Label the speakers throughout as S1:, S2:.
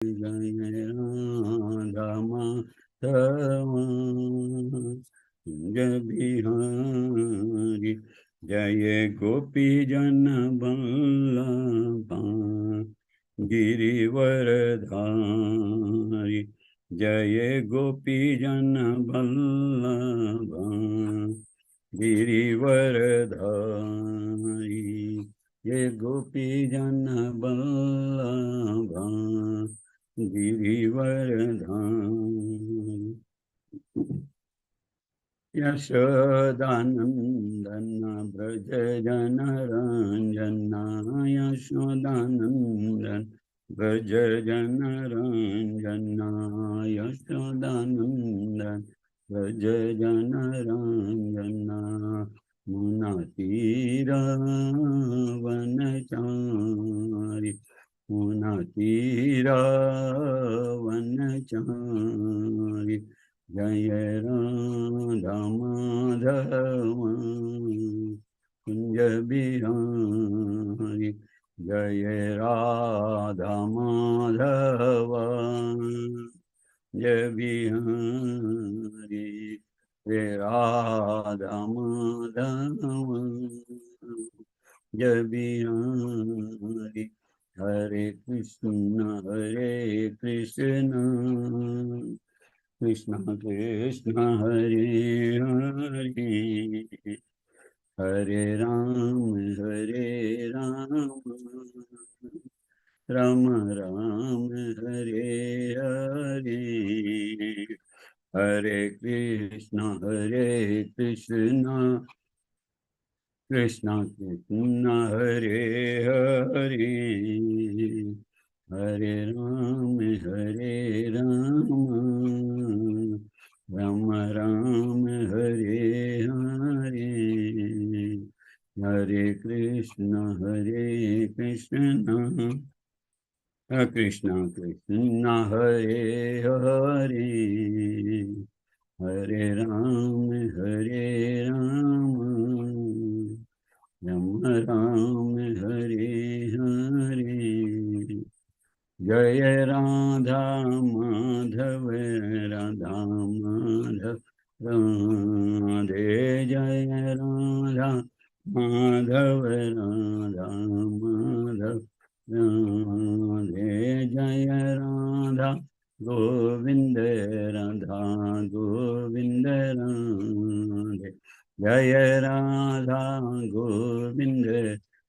S1: जय राधा माधव जय बिहारी जय गोपी जन बल्लभा गिरिवरधारी जय गोपी जन बल्लभा गिरिवरधारी ये गोपी जन बल्लभा गिरिवरधारी यशोदानंदन ब्रज जन रंजन यशोदानंदन ब्रज जन रंजन यशोदानंदन ब्रज जन रंजन मुना तीरा वनचारी मुना तीरा वनचारी जय राधा माधव कुंज बिहारी जय राधा माधव जय बिहारी जय राधा माधव जय बिहारी हरे कृष्ण कृष्ण कृष्ण हरे हरे हरे राम राम राम हरे हरे हरे कृष्ण कृष्ण कृष्ण हरे हरे हरे राम राम राम हरे हरे हरे कृष्ण कृष्ण कृष्ण हरे हरे हरे राम राम राम हरे हरे जय राधा माधव राधा माधव राधे जय राधा माधव राधा माधव राधे जय राधा गोविंद राधा गोविंद राधे जय राधा गोविंद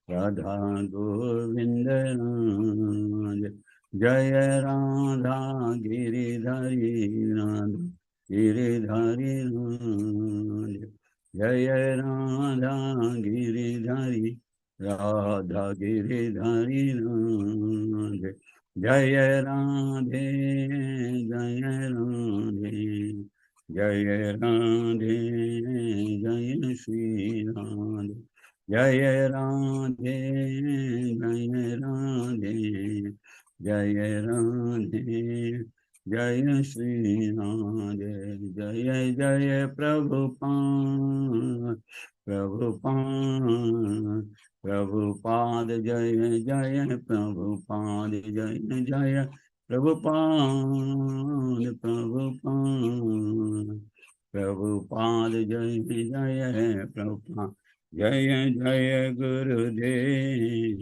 S1: राधा गोविंद राधे जय राधा गिरिधारी राधा गिरिधारी राधे जय राधा गिरिधारी राधा गिरिधारी राधे जय राधे जय राधे जय राधे जय श्री राधे जय राधे जय राधे जय राधे जय श्री राधे जय जय प्रभुपाद जय जय प्रभुपाद जय जय प्रभुपाद जय जय प्रभुपाद जय जय गुरुदेव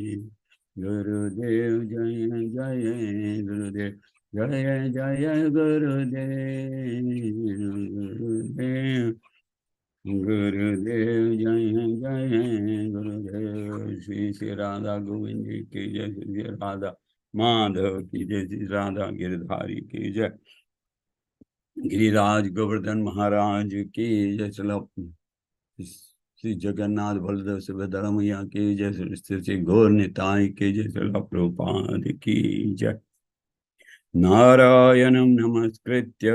S1: जय जय गुरुदेव जय जय गुरुदेव जय जय गुरुदेव श्री श्री राधा गोविंद जी की जय श्री राधा माधव की जय श्री राधा गिरधारी की जय गिरिराज गोवर्धन महाराज की जय श्री जगन्नाथ बलदेव सुभद्रा मैया की जय श्री गौर निताय की जय श्री प्रभुपाद की जय नारायणं नमस्कृत्य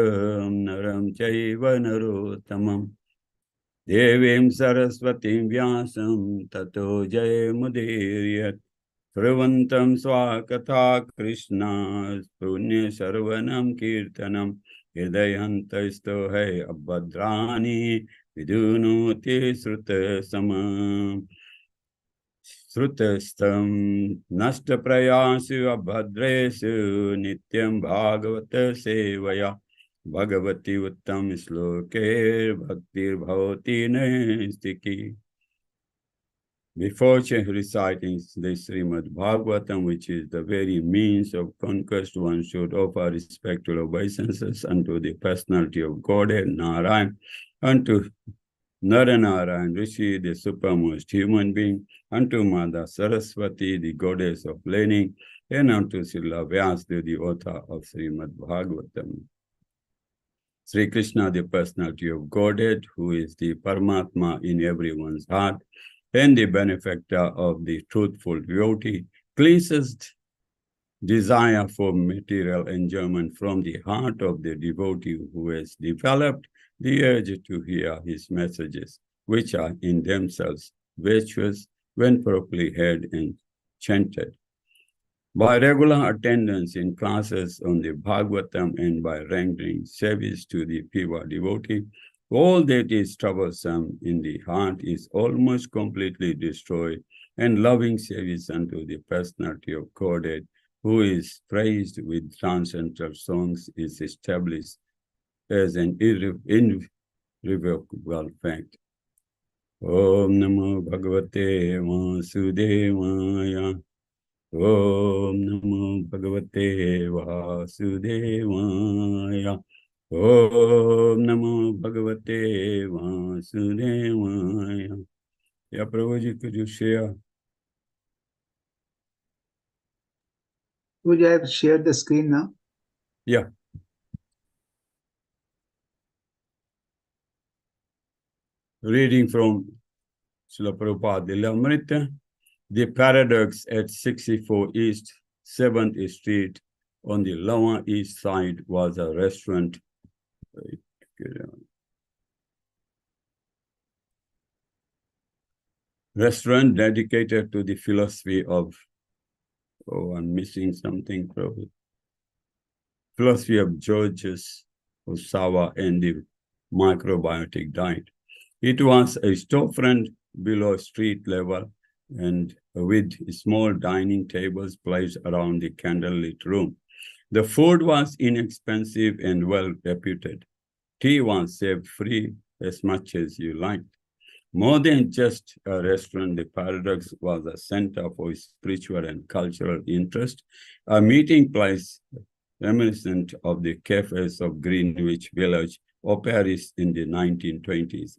S1: नरं चैव नरोत्तमं देवीं सरस्वतीं व्यासं ततो जयमुदीरयेत् श्रवन्तं स्वाकथा कृष्णा पुण्य सर्वनं कीर्तनं हृदयन्तस्थो है अभद्राणि विदुनोति श्रुतसमम् Srutastam nashtaprayasu abhadresu nityam bhagavata sevaya bhagavati uttam sloke bhaktir bhavati nastiki. Before reciting the Srimad Bhagavatam, which is the very means of conquest, one should offer respectful obeisances unto the personality of Godhead, Narayan, unto Naranarayan, Rishi, the supermost human being, unto Mother Saraswati, the goddess of learning, and unto Srila Vyasdev, the author of Srimad Bhagavatam. Sri Krishna, the personality of Godhead, who is the Paramatma in everyone's heart, and the benefactor of the truthful devotee, cleanses desire for material enjoyment from the heart of the devotee who has developed the urge to hear his messages, which are in themselves virtuous when properly heard and chanted. By regular attendance in classes on the Bhagavatam and by rendering service to the pure devotee, all that is troublesome in the heart is almost completely destroyed, and loving service unto the personality of Godhead, who is praised with transcendental songs, is established as an irrevocable fact. Om Namo Bhagavate Vasudevaya. Om Namo Bhagavate Vasudevaya. Om Namo Bhagavate Vasudevaya. Yeah, Prabhuji, could you share?
S2: Would you have shared the screen now?
S1: Yeah. Reading from Srila Prabhupada Lilamrita, the paradox at 64 East 7th Street on the Lower East Side was a restaurant. Restaurant dedicated to the philosophy of, I'm missing something probably. Philosophy of Georges Osawa and the microbiotic diet. It was a storefront below street level and with small dining tables placed around the candlelit room. The food was inexpensive and well reputed. Tea was served free as much as you liked. More than just a restaurant, the Paradox was a center for spiritual and cultural interest, a meeting place reminiscent of the cafes of Greenwich Village or Paris in the 1920s.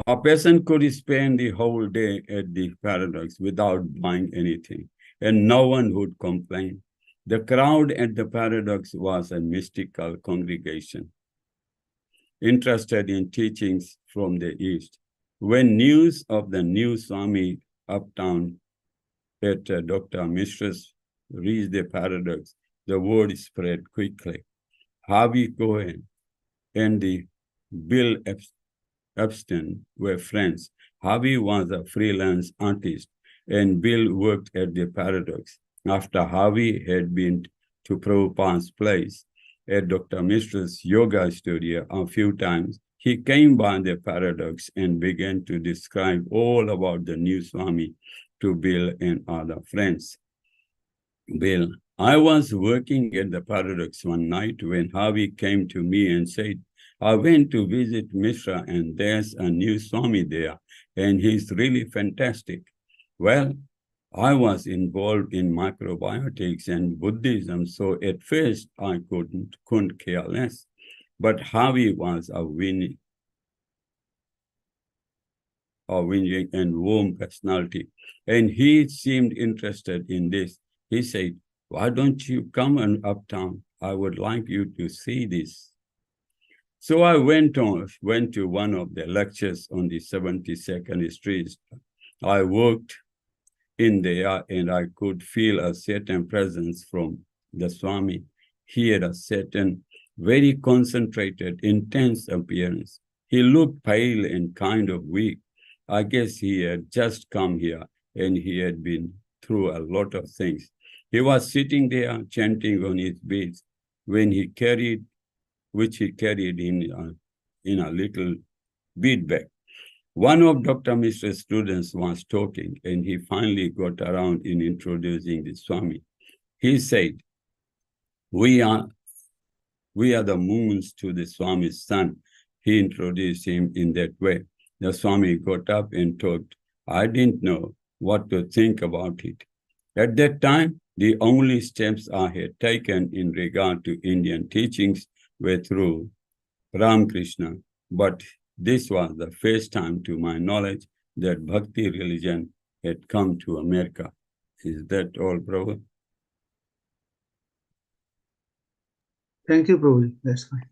S1: A person could spend the whole day at the Paradox without buying anything, and no one would complain. The crowd at the Paradox was a mystical congregation, interested in teachings from the East. When news of the new Swami uptown at Dr. Mishra's reached the Paradox, the word spread quickly. Harvey Cohen and the Bill Epstein were friends. Harvey was a freelance artist, and Bill worked at the Paradox. After Harvey had been to Prabhupada's place at Dr. Mishra's yoga studio a few times, he came by the Paradox and began to describe all about the new Swami to Bill and other friends. Bill, I was working at the Paradox one night when Harvey came to me and said, I went to visit Mishra and there's a new Swami there and he's really fantastic. Well, I was involved in microbiotics and Buddhism, so at first I couldn't care less. But Harvey was a winning and warm personality, and he seemed interested in this. He said, why don't you come uptown? I would like you to see this. So I went to one of the lectures on the 72nd Street. I walked in there and I could feel a certain presence from the Swami. He had a certain very concentrated, intense appearance. He looked pale and kind of weak. I guess he had just come here and he had been through a lot of things. He was sitting there chanting on his beads which he carried in a little bead bag. One of Dr. Mishra's students was talking, and he finally got around in introducing the Swami. He said, we are the moons to the Swami's sun. He introduced him in that way. The Swami got up and talked. I didn't know what to think about it. At that time, the only steps I had taken in regard to Indian teachings were through Ramakrishna, but this was the first time to my knowledge that Bhakti religion had come to America. Is that all, Prabhu?
S2: Thank you, Prabhuji. That's fine.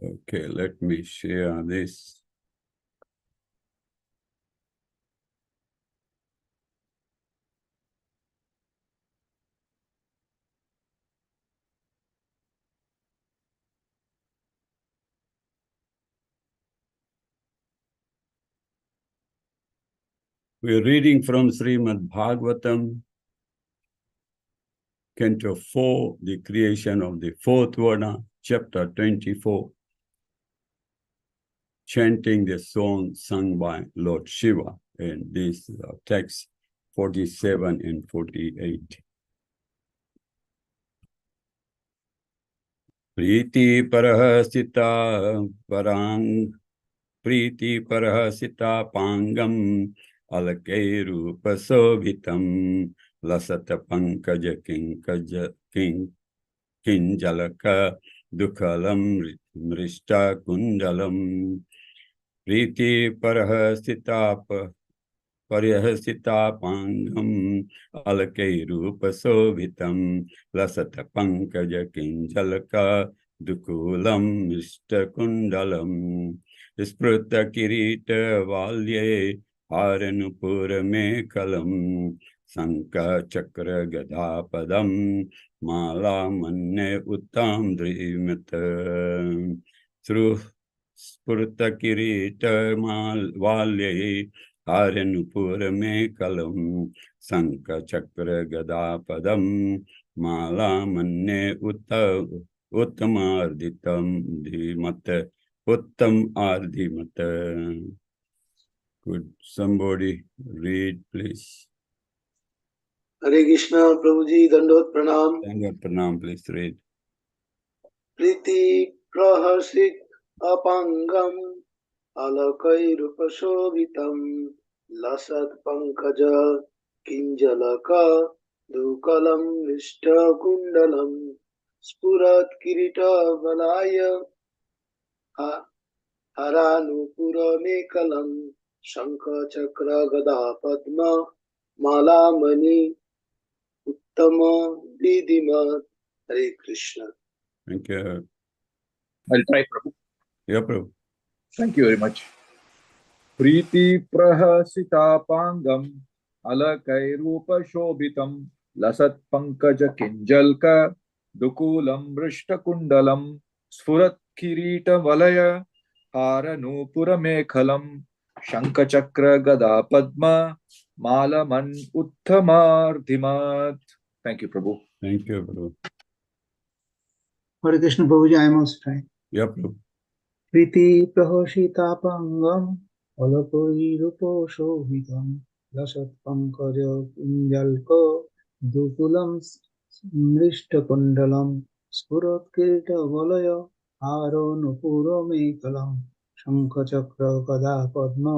S1: Okay, let me share this. We're reading from Srimad Bhagavatam, Canto 4, the creation of the fourth Varna, chapter 24, chanting the song sung by Lord Shiva. And this text 47 and 48. प्रीति परः सिता परांग प्रीति परः सिता पांगम अलकैरूप शोभितम लसत पंकज किंजलक दुखलम मृष्टा कुंडलम प्रीति परः सिता पर्यहसितापांगम अलकैरूप शोभितम लसत पंकज किंजलका दुकूलम मिष्टकुंडलम स्फुरत किरीट वाल्ये हारनुपुर मेखलम शंख चक्र गदा पदम माला मन्ये उत्तम द्रिमत स्फुरत किरीट वाल्ये हारनुपुर में कलम शंख चक्र गदा पदम माला मन्ये उत्तम आर्धिमत. Could somebody read, please?
S2: Hare Krishna, Prabhuji, Dandot Pranam.
S1: Dandot Pranam, please read.
S2: Priti praharsit apangam alakairupasovitam lasat pankaja kinjalaka dukalam nishta kundalam spurat kirita valaya haranupura mekalam shankha chakra gada padma malamani uttama didima. Hare Krishna.
S1: Thank you.
S3: I'll try, Prabhu.
S1: Yeah, Prabhu.
S3: Thank you very much. Priti prahasitapangam alakairupa shobhitam lasat pankaja kinjalka dukulam vrishtakundalam sfurat kirita valaya haranupura mekhalam shankha chakra gada padma malaman utthamardhimat. Thank you, Prabhu.
S1: Thank you, Prabhu.
S2: Hare Krishna, Prabhuji, I am also trying.
S1: Yeah, Prabhu.
S2: Priti prahoshitapangam alakoi rupo shobhitam lasat pankaja kunjalko dukulam mrishtakundalam spurat kirita valaya haro nupuro mekalam shankha chakra gada padma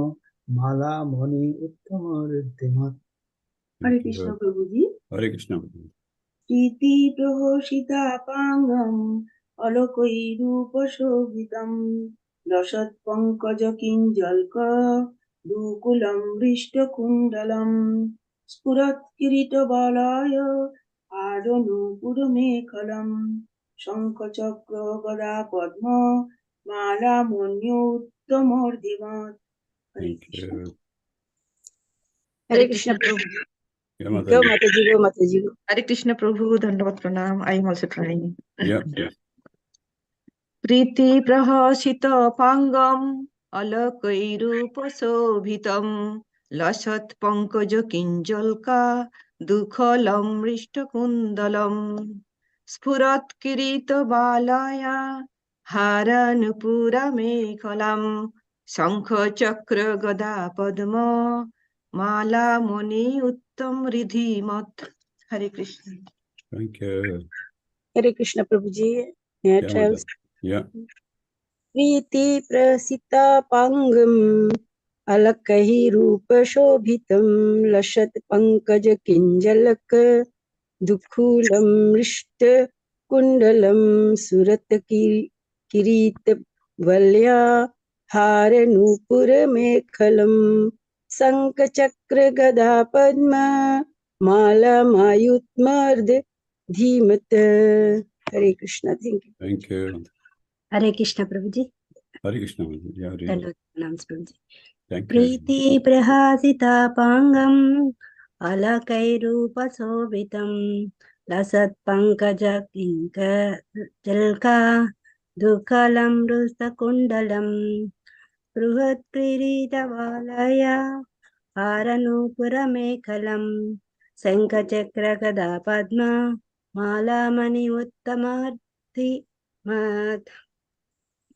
S2: mala mani uttama riddhimat.
S4: Hare Krishna, Prabhuji.
S1: Hare Krishna, Prabhu.
S4: Priti prahoshitapangam alokoi rupashobhitam lasat pankaja kinjalka dukulam vrishtakundalam spurat kirita balaya adonupurumekalam shankha chakra gada padma mala monyo uttamardhimat. Hare
S1: Thank
S4: Krishna.
S1: you.
S5: Hare Krishna Prabhu.
S1: Yeah,
S5: Go
S1: Mataji.
S5: Mataji, go Mataji. Hare Krishna Prabhu, Dandavat Pranam. I am also trying.
S1: Yeah, please.
S5: Priti prahasita pangam alakairupasobhitam lasat pankaja kinjalka dukhalam rishtakundalam spurat kirita balaya haranupura mekhalam शंख चक्र गदा पद्म माला मुनि उत्तम रिधि मत. Hare Krishna.
S1: Thank you.
S6: Hare Krishna Prabhuji. May I
S1: Yeah,
S6: tell?
S1: yeah.
S6: प्रीति प्रसिता पांगम अलकहि रूप शोभितं लसत पंकज किंजलक दुखूलम मृष्ट कुंडलम सुरत किरीट वल्या हार नूपुर मेखलम शंख चक्र गदा पद्म माला मायुतमर्द धीमत. Hare Krishna. Thank you.
S1: Thank you.
S6: Hare Krishna प्रभुजी.
S1: Hare Krishna. Yeah, Hare.
S6: धन्यवाद प्रणाम प्रभुजी.
S1: Thank you.
S6: Preeti प्रहासितापाङ्गम् अलकैरूपशोभितं लसत्पङ्कजकिङ्कजल्का दुःखलं रुस्तकुण्डलं बृहत्किरीटवालया हारनूपुरमेखलं शङ्खचक्रगदा Padma मालामणि उत्तमार्थिमत्.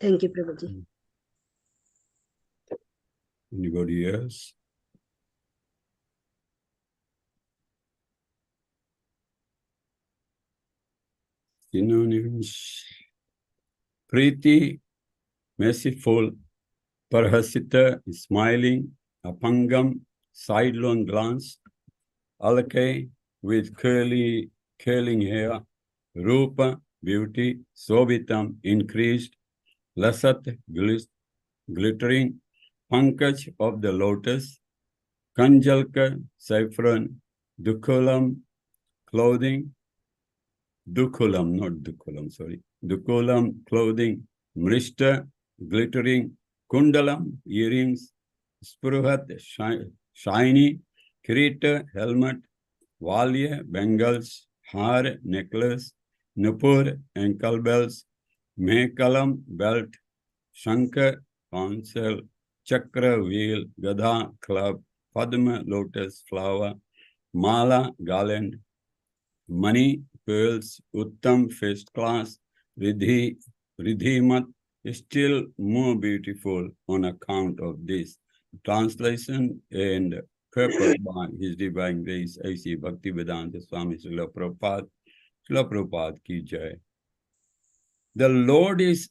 S6: Thank you, Prabhuji.
S1: Anybody else? Synonyms. Priti, merciful. Parhasita, smiling. Apangam, sidelong glance. Alake, with curling hair. Rupa, beauty. Sobitam, increased. Lasat, glittering. Pankaj of the lotus. Kanjalka, saffron. Dukulam, clothing. Dukulam, not Dukulam, sorry. Dukulam, clothing. Mrishta, glittering. Kundalam, earrings. Spruhat, shiny. Kirita, helmet. Valya, bangles. Har, necklace. Nupur, ankle bells. Mekalam, belt. Shankar, council. Chakra, wheel. Gada, club. Padma, lotus, flower. Mala, garland. Money, pearls. Uttam, first class. Ridhimat, still more beautiful on account of this. Translation and purport by His Divine Grace A.C. Bhaktivedanta Swami Srila Prabhupada ki jai. The Lord is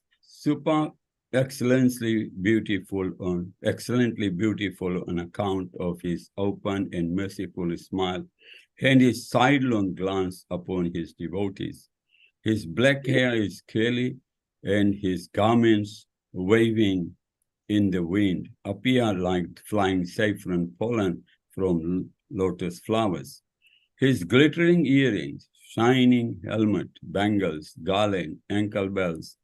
S1: excellently beautiful on account of His open and merciful smile and His sidelong glance upon His devotees. His black hair is curly, and His garments, waving in the wind, appear like flying saffron pollen from lotus flowers. His glittering earrings, shining helmet, bangles, garland, ankle bells,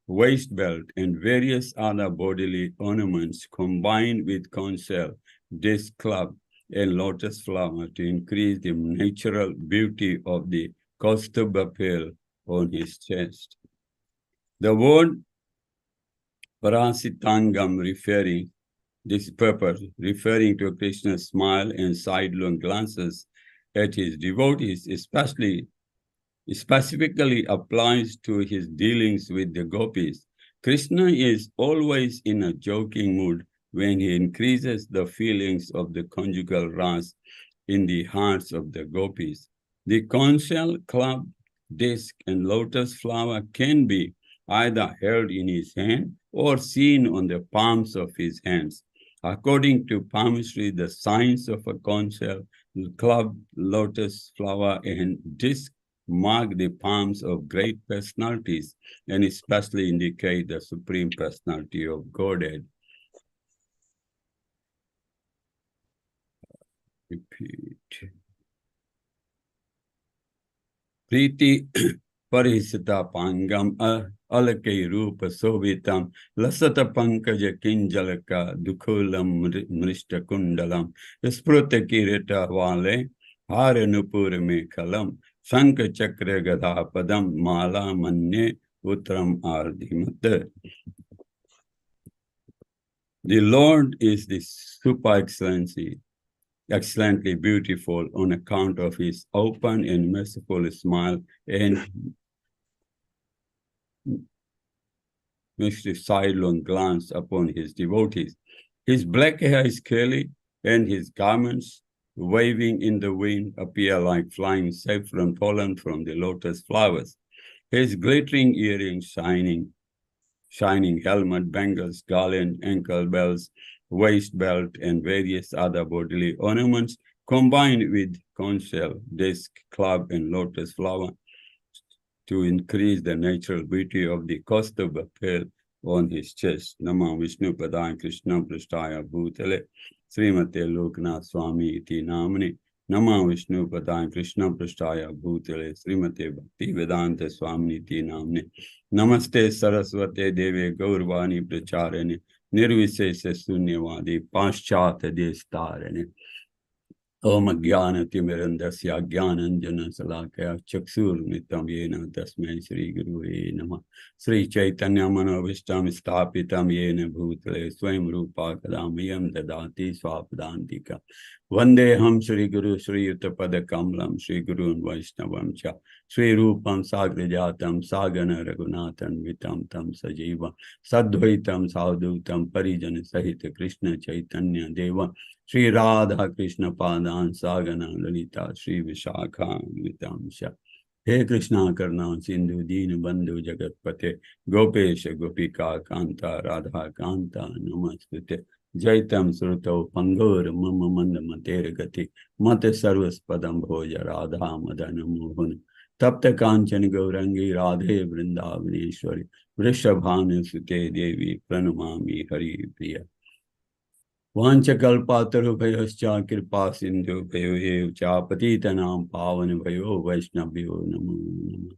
S1: waist belt, and various other bodily ornaments combined with conch shell, disc club, and lotus flower to increase the natural beauty of the Kaustubha pearl on his chest. The word Parasitangam referring to Krishna's smile and sidelong glances at his devotees, specifically applies to his dealings with the gopis. Krishna is always in a joking mood when he increases the feelings of the conjugal ras in the hearts of the gopis. The conch shell, club, disc, and lotus flower can be either held in his hand or seen on the palms of his hands. According to palmistry, the signs of a conch shell, club, lotus flower, and disc mark the palms of great personalities and especially indicate the Supreme Personality of Godhead. Repeat. Priti Parisita Pangam Alake Rupa Sovitam Lasata Pankaja Kinjalaka Dukulam Mrishta Kundalam Spruta Kirita Vale Hare Nupur Mekalam Shankha Chakra Gada Padam Mala Manye Utram Ardhimata. The Lord is the super excellently beautiful on account of his open and merciful smile and Mr. sidelong glance upon his devotees. His black hair is curly, and his garments, waving in the wind, appear like flying saffron pollen from the lotus flowers. His glittering earrings, shining helmet, bangles, garland, ankle bells, waist belt, and various other bodily ornaments, combined with conch shell, disc, club, and lotus flower, to increase the natural beauty of the Kaustubha pearl on his chest. Nama Vishnu Padaya Krishna Prasthaya Bhutale Srimate Loknath Swami iti namani. Nama Vishnu Padaya Krishna Prasthaya Bhutale Srimate Bhakti Vedanta Swami iti namani. Namaste Saraswate Deve Gaurvani Pracharane Nirvisesha Sunyavadi Paschata Destarane. Om Jnana Timirandasya Jnananjana Salakaya Chaksurmitam Yena Tasmai Sri Gurave Namah. Sri Chaitanya Manovistam Stapitam Yena Bhutale Swayam Rupa Kadamayam Dadati Swapadantika. Vande Ham Sri Guru Sri Yuttapada Kamlam Sri Guru and Vaishnavam Cha Sri Rupam Sagrajatam Sagana Raghunathan Vitam Tam Sajiva Sadvaitam Sadhutam Parijan Sahita Krishna Chaitanya Deva Sri Radha Krishna Padan Sagana Lalita Sri Vishakha Vitamsha. He Krishna Karna Sindhu Deen Bandhu Jagatpate Gopesha Gopika Kanta Radha Kanta Namaskute Jaitam Sruto Pangur Mama Manda Matera Gati Mate Sarvas Padam Bhoja Radha Madana Mohan Tapta Kanchan Gaurangi Radhe Vrindavaneshwari Vrishabhanu Sute Devi Pranamami Hari Priya. Vanchakalpatarubhayascha kripa sindhu bhayo cha patitanam pavan bhayo vaishnavyo namo namo.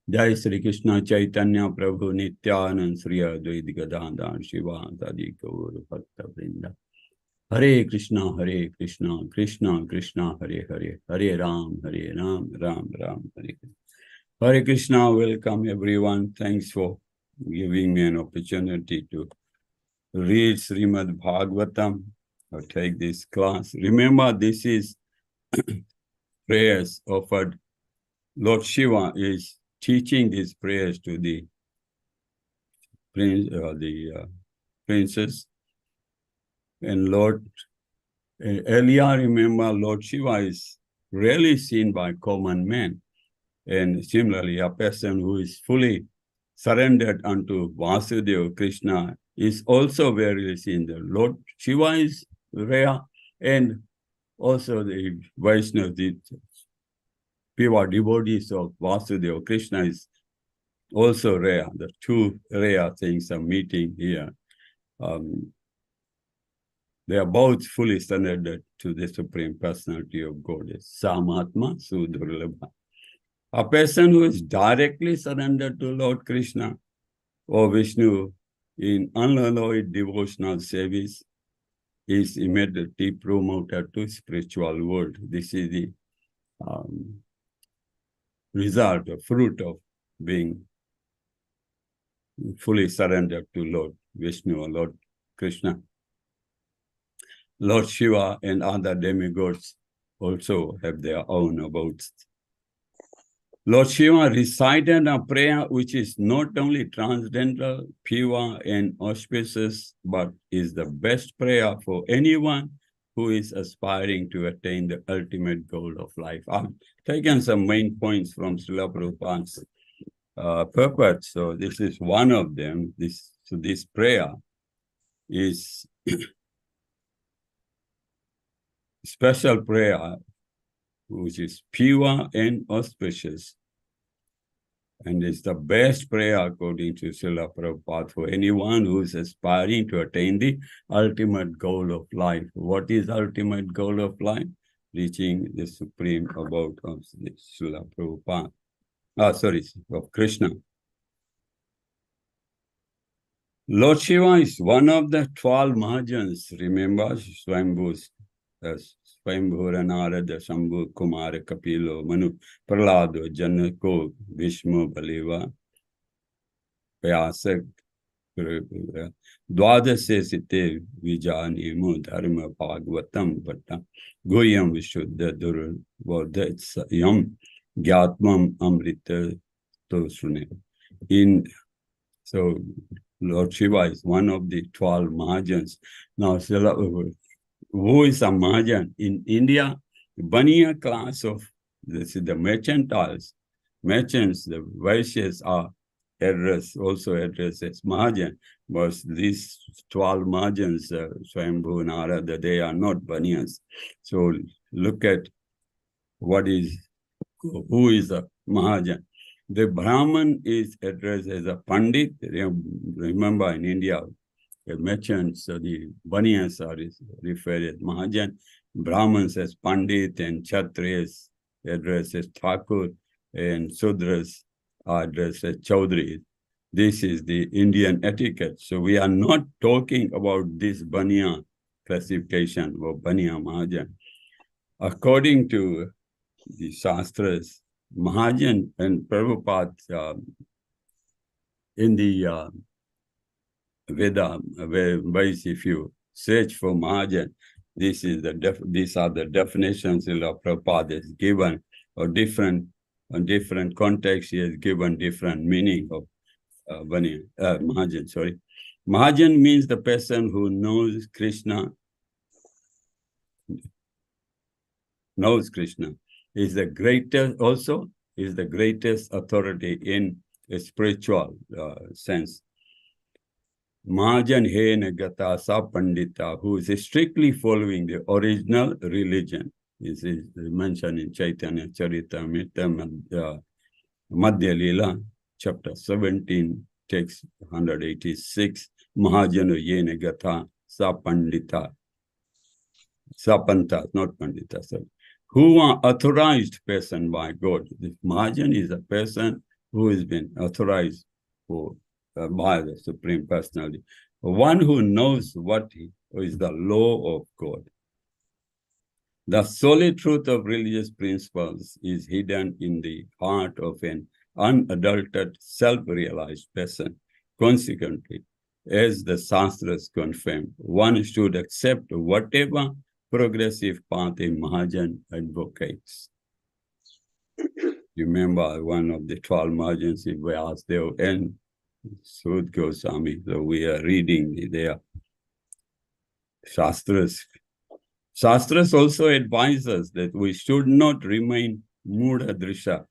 S1: Jai Sri Krishna Chaitanya Prabhu Nityanand Sri Advaita Gadadhar Shiva Sadi Gaur Bhakta Vrinda. Hare Krishna, Krishna Krishna, Hare Hare, Hare Ram, Ram Ram, Hare Hare. Hare Krishna, welcome everyone. Thanks for giving me an opportunity to read Srimad Bhagavatam or take this class. Remember, this is prayers offered. Lord Shiva is teaching these prayers to the princess. And earlier, remember, Lord Shiva is rarely seen by common men. And similarly, a person who is fully surrendered unto Vasudeva Krishna is also rarely seen there. Lord Shiva is rare, and also the Vaishnava, the pure devotees of Vasudeva Krishna is also rare. The two rare things are meeting here. They are both fully surrendered to the Supreme Personality of Godhead. Samatma Sudurlabha. A person who is directly surrendered to Lord Krishna or Vishnu in unalloyed devotional service is immediately promoted to spiritual world. This is the result, or fruit of being fully surrendered to Lord Vishnu or Lord Krishna. Lord Shiva and other demigods also have their own abodes. Lord Shiva recited a prayer which is not only transcendental, pure, and auspicious, but is the best prayer for anyone who is aspiring to attain the ultimate goal of life. I've taken some main points from Srila Prabhupada's purport. So this is one of them. This prayer is special prayer which is pure and auspicious. And it's the best prayer according to Srila Prabhupada for anyone who is aspiring to attain the ultimate goal of life. What is ultimate goal of life? Reaching the supreme abode of Srila Prabhupada. Of Krishna. Lord Shiva is one of the 12 Mahajans. Remember, Swayambhura Narada, Shambhu, Kumara, Kapilo, Manu, Pralado, Janako, Vishnu, Baliva, Vyasa, Dwadase Site, Vijani, Dharma, Bhagavatam, Bhatta, Goyam Vishuddha, Durul, Vardats, Yam, Gyatmam, Amrita, Tosune. So, Lord Shiva is one of the 12 Mahajans. Now, who is a Mahajan? In India, Baniya class of this is the merchants, the Vaishyas are also addressed as Mahajan. But these 12 Mahajans, Swayambhu, Narada, they are not Baniyas. So look at who is a Mahajan. The Brahman is addressed as a Pandit. Remember in India, the merchants, the Baniyas are referred as Mahajan. Brahmans as Pandit, and Kshatriyas addressed as Thakur, and Sudras are addressed as Chaudhry. This is the Indian etiquette. So we are not talking about this Baniya classification or Baniya Mahajan. According to the Shastras, Mahajan and Prabhupada in the Veda, if you search for Mahajan, these are the definitions of Prabhupada is given, or different contexts he has given different meaning of Mahajan. Sorry, Mahajan means the person who knows Krishna. Is the greatest authority in a spiritual sense. Mahajan he nagata sa pandita, who is strictly following the original religion. This is mentioned in Chaitanya Charitamrita Madhya Leela, chapter 17, text 186. Mahajano ye nagata sa pandita. Sapanta, not pandita, sorry. Who are authorized person by God. The Mahajan is a person who has been authorized by the Supreme Personality. One who knows what is the law of God. The solid truth of religious principles is hidden in the heart of an unadulterated, self-realized person. Consequently, as the Shastras confirm, one should accept whatever progressive path a Mahajan advocates. Remember, one of the 12 Mahajans is Vyasdev and Sud Goswami. So we are reading their Shastras. Shastras also advise us that we should not remain mudha drisha,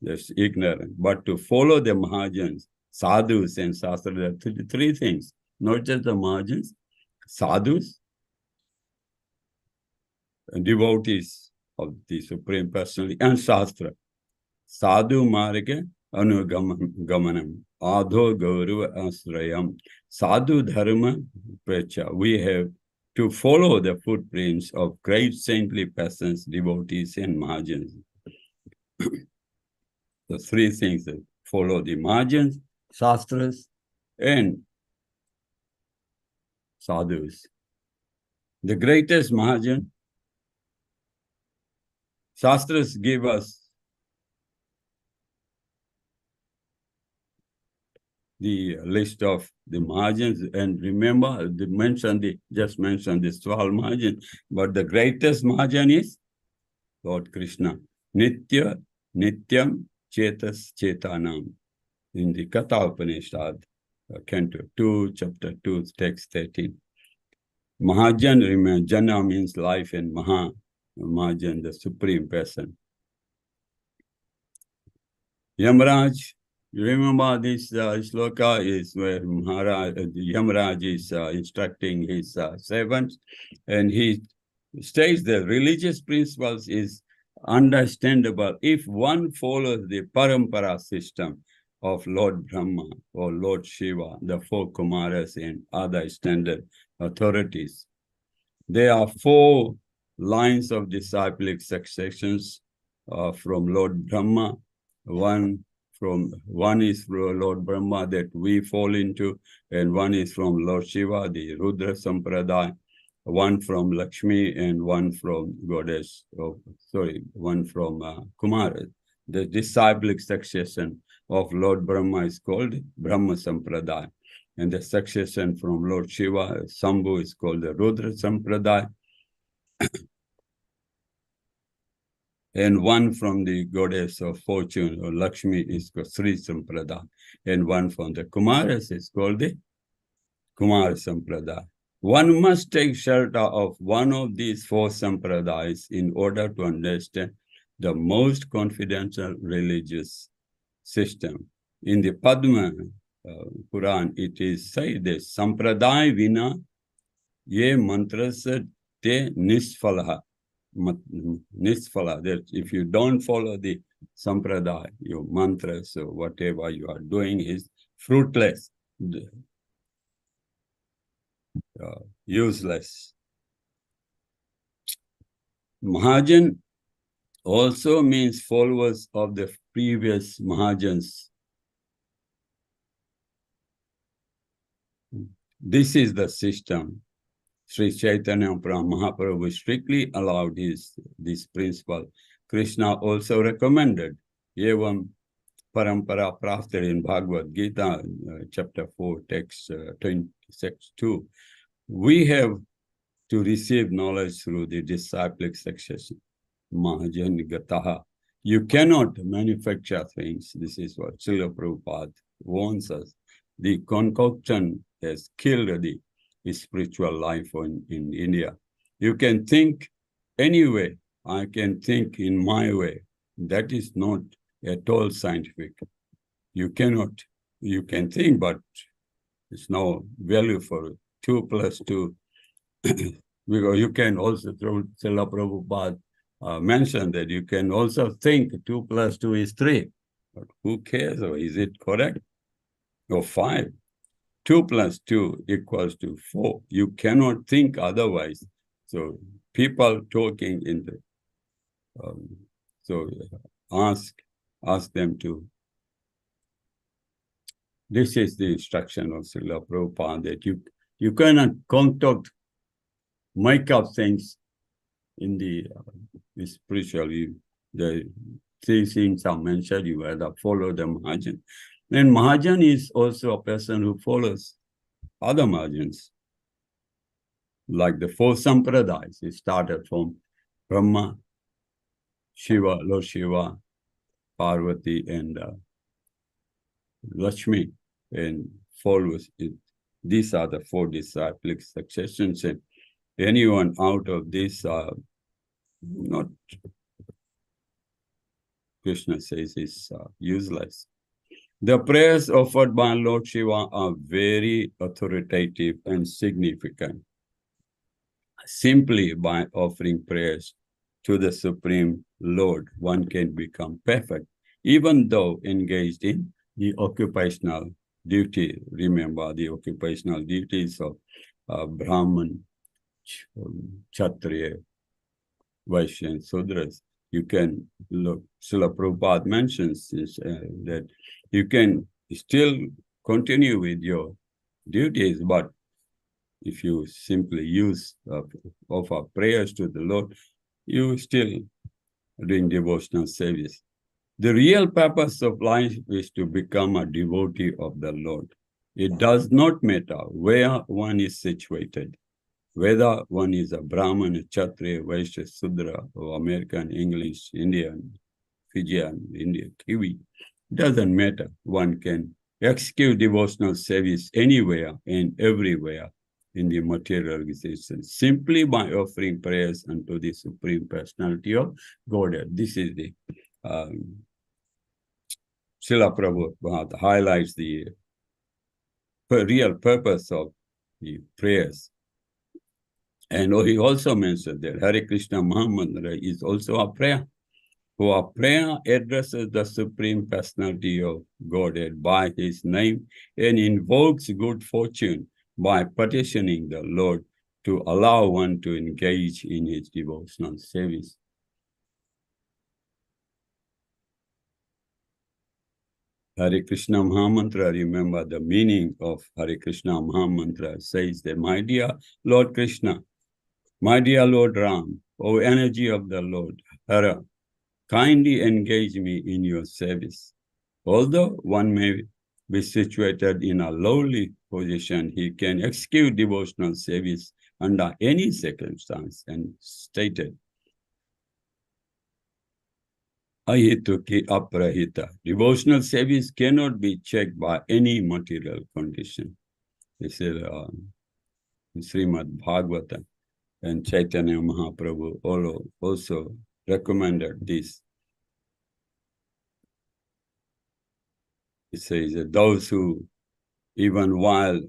S1: just ignorant, but to follow the Mahajans, sadhus and Shastras. There are three things, not just the Mahajans, sadhus, devotees of the Supreme Personality, and Shastra. Sadhu marga anugamanam, adho gaurava asrayam, sadhu dharma precha. We have to follow the footprints of great saintly persons, devotees, and Mahajans. The three things that follow the Mahajans, Shastras, and sadhus. The greatest Mahajan, Shastras give us the list of the Mahajans, and remember, just mentioned this 12 Mahajans, but the greatest Mahajan is Lord Krishna. Nitya, Nityam, Chetas, Chetanam. In the Katha Upanishad, Canto 2, chapter 2, text 13. Mahajan, remember, Jana means life, and Mahajan, the Supreme Person. Yamraj, you remember this shloka is where Yamraj is instructing his servants, and he states that religious principles is understandable if one follows the parampara system of Lord Brahma or Lord Shiva, the four Kumaras and other standard authorities. There are 4 lines of disciplic successions from Lord Brahma. One is from Lord Brahma that we fall into, and one is from Lord Shiva, the Rudra Sampradaya, one from Lakshmi, and one from one from Kumara. The disciplic succession of Lord Brahma is called Brahma Sampradaya, and the succession from Lord Shiva, Sambhu, is called the Rudra Sampradaya. And one from the goddess of fortune, or Lakshmi, is called Sri Sampradaya. And one from the Kumaras is called the Kumar Sampradaya. One must take shelter of one of these four sampradayas in order to understand the most confidential religious system. In the Padma Puran, it is said that Sampradaya Vina Ye Mantrasa Te Nisfalaha. Nisfala, that if you don't follow the Sampradaya, your mantras or whatever you are doing is fruitless, useless. Mahajan also means followers of the previous Mahajans. This is the system. Sri Chaitanya Mahaprabhu strictly allowed this principle. Krishna also recommended Evam Parampara Praftar in Bhagavad Gita, chapter 4, text 26:2. We have to receive knowledge through the disciplic succession. Mahajan Gataha. You cannot manufacture things. This is what Srila Prabhupada warns us. The concoction has killed the spiritual life in India. You can think anyway. I can think in my way. That is not at all scientific. You cannot. You can think, but it's no value for it. 2 + 2. Because you can also, through Srila Prabhupada, mentioned that you can also think 2 + 2 is 3. But who cares? Or is it correct? Or 5? 2 + 2 = 4. You cannot think otherwise. So people talking in the ask them to. This is the instruction of Srila Prabhupada, that you cannot concoct, make up things in the spiritually. The 3 things are mentioned. You either follow the Mahajan. And Mahajan is also a person who follows other Mahajans. Like the 4 sampradayas, it started from Brahma, Shiva, Lord Shiva, Parvati, and Lakshmi, and follows it. These are the 4 disciplic successions, and anyone out of this are not, Krishna says, is useless. The prayers offered by Lord Shiva are very authoritative and significant. Simply by offering prayers to the Supreme Lord, one can become perfect, even though engaged in the occupational duty. Remember the occupational duties of Brahman, Kshatriya, Vaishya, and Sudras. You can look, Srila Prabhupada mentions that you can still continue with your duties, but if you simply offer prayers to the Lord, you still doing devotional service. The real purpose of life is to become a devotee of the Lord. It does not matter where one is situated, whether one is a Brahman, a Kshatriya, Vaishya, Sudra, or American, English, Indian, Fijian, Indian, Kiwi. Doesn't matter. One can execute devotional service anywhere and everywhere in the material existence, simply by offering prayers unto the Supreme Personality of Godhead. This is the Srila Prabhupada highlights the real purpose of the prayers. And he also mentioned that Hare Krishna Mahamantra is also a prayer. For a prayer addresses the Supreme Personality of Godhead by his name and invokes good fortune by petitioning the Lord to allow one to engage in his devotional service. Hare Krishna Mahamantra, remember the meaning of Hare Krishna Mahamantra says that, my dear Lord Krishna, my dear Lord Ram, O energy of the Lord, Hara, kindly engage me in your service. Although one may be situated in a lowly position, he can execute devotional service under any circumstance, and stated, Ahituki aprahita. Devotional service cannot be checked by any material condition. This is Srimad Bhagavatam, and Chaitanya Mahaprabhu also recommended this. It says that those who, even while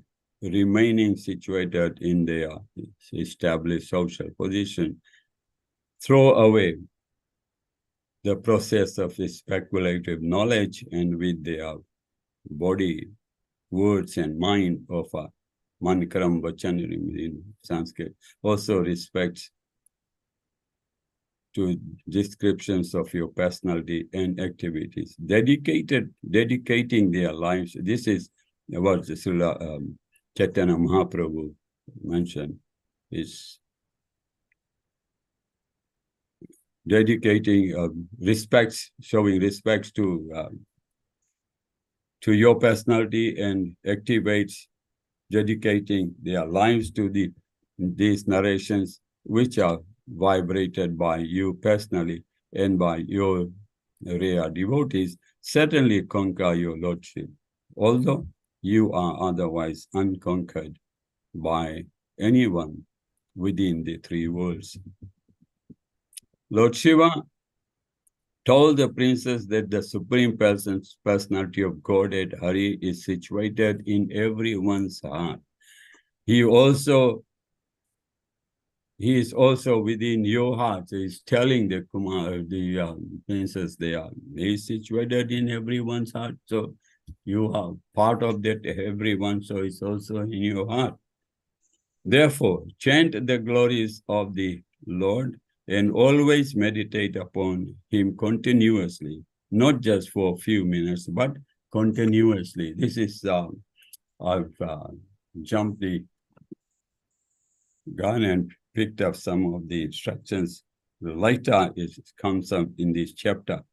S1: remaining situated in their established social position, throw away the process of speculative knowledge and with their body, words, and mind of a Mankaram Vachanari in Sanskrit, also respects to descriptions of your personality and activities, dedicating their lives. This is what Srila Chaitanya Mahaprabhu mentioned, is dedicating showing respects to your personality and activates dedicating their lives to these narrations which are vibrated by you personally and by your rare devotees, certainly conquer your lordship, although you are otherwise unconquered by anyone within the three worlds. Lord Shiva told the princess that the Supreme Personality of Godhead, Hari, is situated in everyone's heart. He is also within your heart. So he's telling the princess he is situated in everyone's heart. So you are part of that everyone, so it's also in your heart. Therefore, chant the glories of the Lord and always meditate upon him continuously, not just for a few minutes, but continuously. This is, I've jumped the gun and picked up some of the instructions. The later it comes up in this chapter.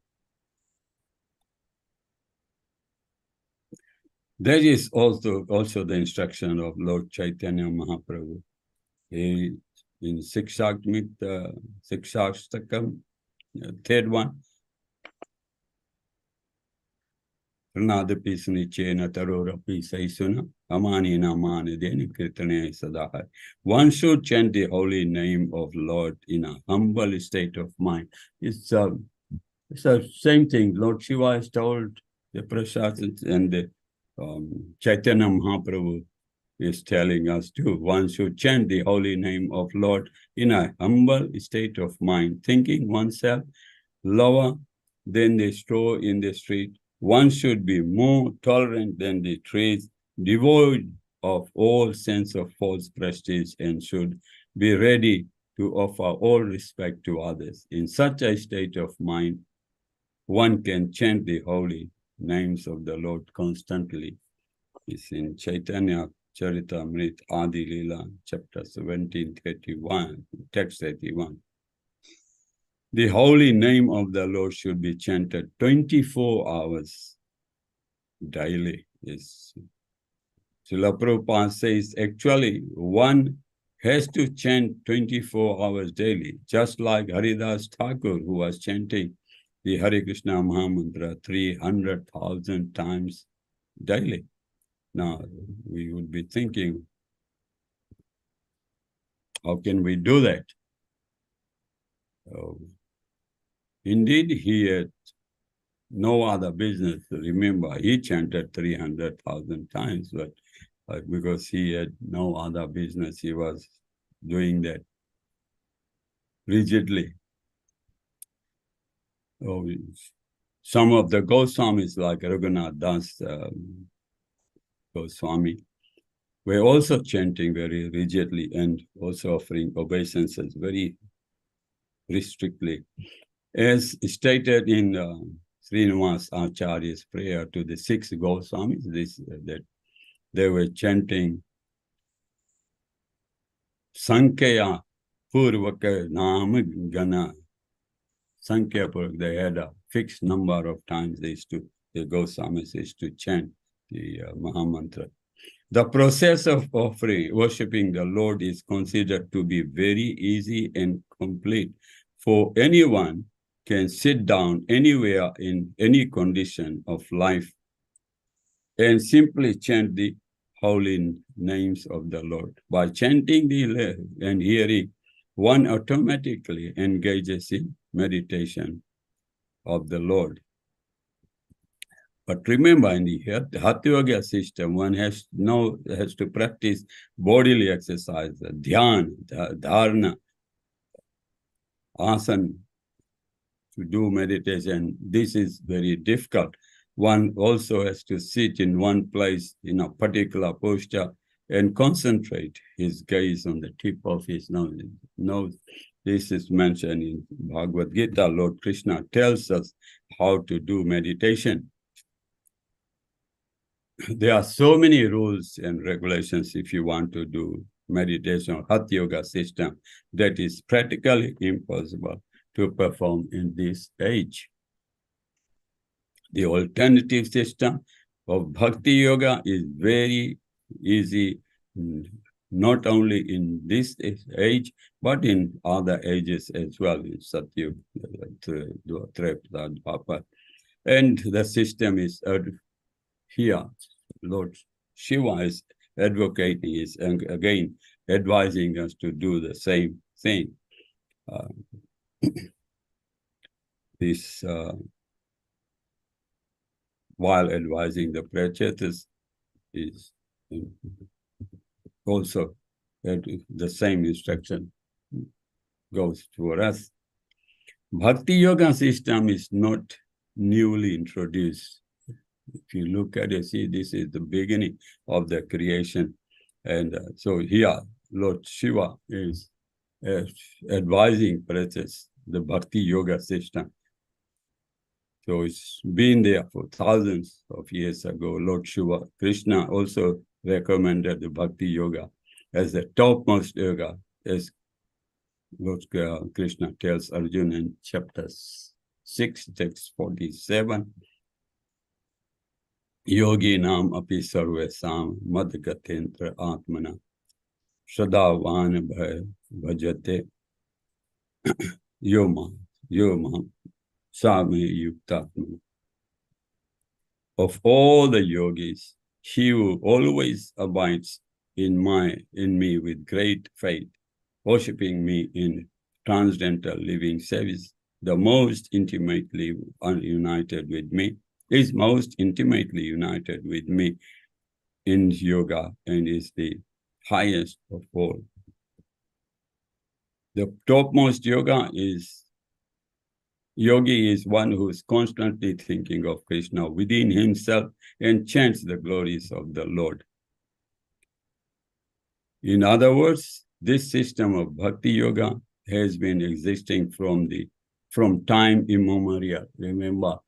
S1: There is also the instruction of Lord Chaitanya Mahaprabhu. He, in Sikshastakam, third one, Pranadapi Sunichena Tarorapi Saisuna, Amani Namani Deni Kirtane Sadahar. One should chant the holy name of Lord in a humble state of mind. It's the same thing. Lord Shiva has told the Prashads and the Chaitanya Mahaprabhu is telling us too. One should chant the holy name of Lord in a humble state of mind, thinking oneself lower than the straw in the street. One should be more tolerant than the trees, devoid of all sense of false prestige, and should be ready to offer all respect to others. In such a state of mind, one can chant the holy names of the Lord constantly. It's in Chaitanya Charitamrita Adi Lila, chapter 1731, text 31. The holy name of the Lord should be chanted 24 hours daily. Yes. Srila Prabhupada says, actually, one has to chant 24 hours daily, just like Haridas Thakur, who was chanting the Hare Krishna Mahamantra 300,000 times daily. Now, we would be thinking, how can we do that? Indeed, he had no other business. Remember, he chanted 300,000 times, but because he had no other business, he was doing that rigidly. Some of the Goswamis, like Raghunath Das Goswami, were also chanting very rigidly and also offering obeisances very strictly. As stated in Srinivas Acharya's prayer to the 6 Goswamis, that they were chanting Sankhya Purvaka Nama Gana. Sankhya Purvaka, they had a fixed number of times the Goswamis used to chant the Mahamantra. The process of worshipping the Lord is considered to be very easy and complete, for anyone can sit down anywhere in any condition of life and simply chant the holy names of the Lord. By chanting and hearing, one automatically engages in meditation of the Lord. But remember, in the Hatha Yoga system, one has to practice bodily exercise, dhyan, dharana, asana, to do meditation. This is very difficult. One also has to sit in one place in a particular posture and concentrate his gaze on the tip of his nose. This is mentioned in Bhagavad Gita. Lord Krishna tells us how to do meditation. There are so many rules and regulations if you want to do meditation or Hatha Yoga system that is practically impossible to perform in this age. The alternative system of Bhakti Yoga is very easy, not only in this age, but in other ages as well, in Satyuga, Treta, Dwapar. And the system is here. Lord Shiva is advocating, is again advising us to do the same thing. While advising the Prachetas is also the same instruction goes for us. Bhakti Yoga system is not newly introduced. If you look at it, see, this is the beginning of the creation. And so here, Lord Shiva is advising Prachetas the Bhakti Yoga system. So it's been there for thousands of years ago. Lord Shiva, Krishna also recommended the Bhakti Yoga as the topmost yoga, as Lord Krishna tells Arjuna in chapter 6, text 47. Yogi nam api sarvesam madgatentra atmana shadavan bhajate yoma Same Yuktatma. Of all the yogis, he who always abides in me with great faith, worshipping me in transcendental living service, the most intimately united with me, is most intimately united with me in yoga and is the highest of all. The topmost yogi is one who is constantly thinking of Krishna within himself and chants the glories of the Lord. In other words, this system of Bhakti Yoga has been existing from time immemorial. Remember,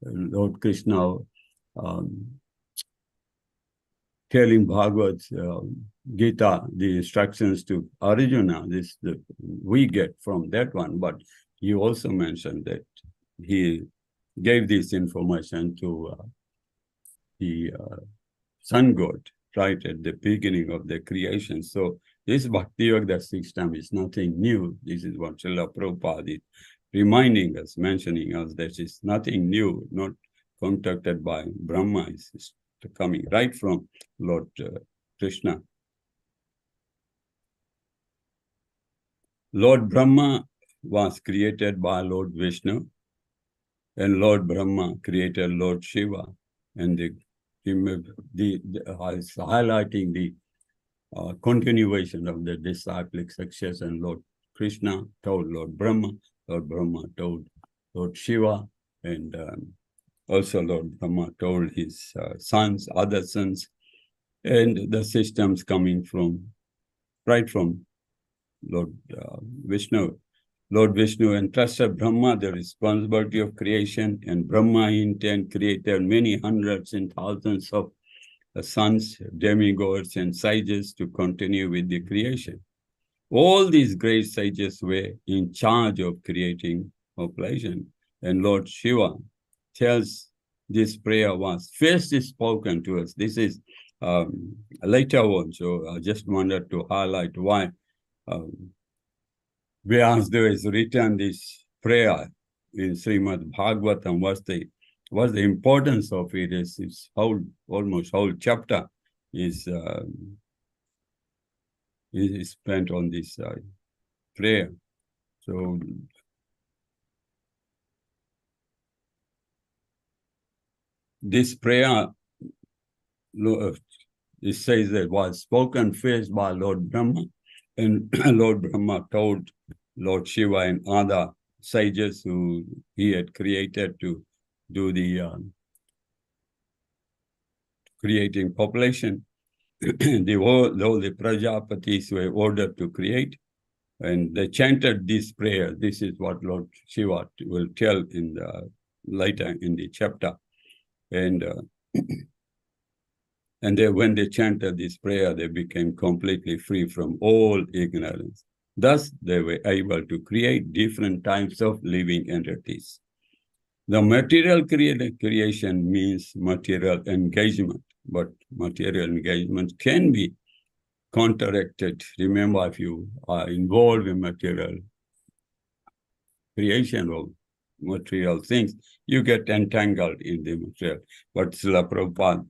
S1: Lord Krishna telling Bhagavad Gita, the instructions to Arjuna, we get from that one, but he also mentioned that he gave this information to the sun god right at the beginning of the creation. So this Bhakti Yoga system is nothing new. This is what Srila Prabhupada is reminding us, mentioning us, that it's nothing new, not concocted by Brahma. It's coming right from Lord Krishna. Lord Brahma was created by Lord Vishnu, and Lord Brahma created Lord Shiva. And highlighting the continuation of the disciplic succession. Lord Krishna told Lord Brahma told Lord Shiva, and also Lord Brahma told his sons, other sons, and the systems coming right from Lord Vishnu. Lord Vishnu entrusted Brahma the responsibility of creation, and Brahma in turn created many hundreds and thousands of sons, demigods, and sages to continue with the creation. All these great sages were in charge of creating population, and Lord Shiva tells this prayer was first spoken to us. This is later on, so I just wanted to highlight why Vyasdeva has written this prayer in Srimad Bhagavatam. What's the importance of it is its almost whole chapter is spent on this prayer. So this prayer, it says that was spoken first by Lord Brahma, and Lord Brahma told Lord Shiva and other sages who he had created to do the creating population. All the Prajapatis were ordered to create, and they chanted this prayer. This is what Lord Shiva will tell in the later in the chapter. And when they chanted this prayer, they became completely free from all ignorance. Thus, they were able to create different types of living entities. The material creation means material engagement, but material engagement can be counteracted. Remember, if you are involved in material creation of material things, you get entangled in the material. But Srila Prabhupada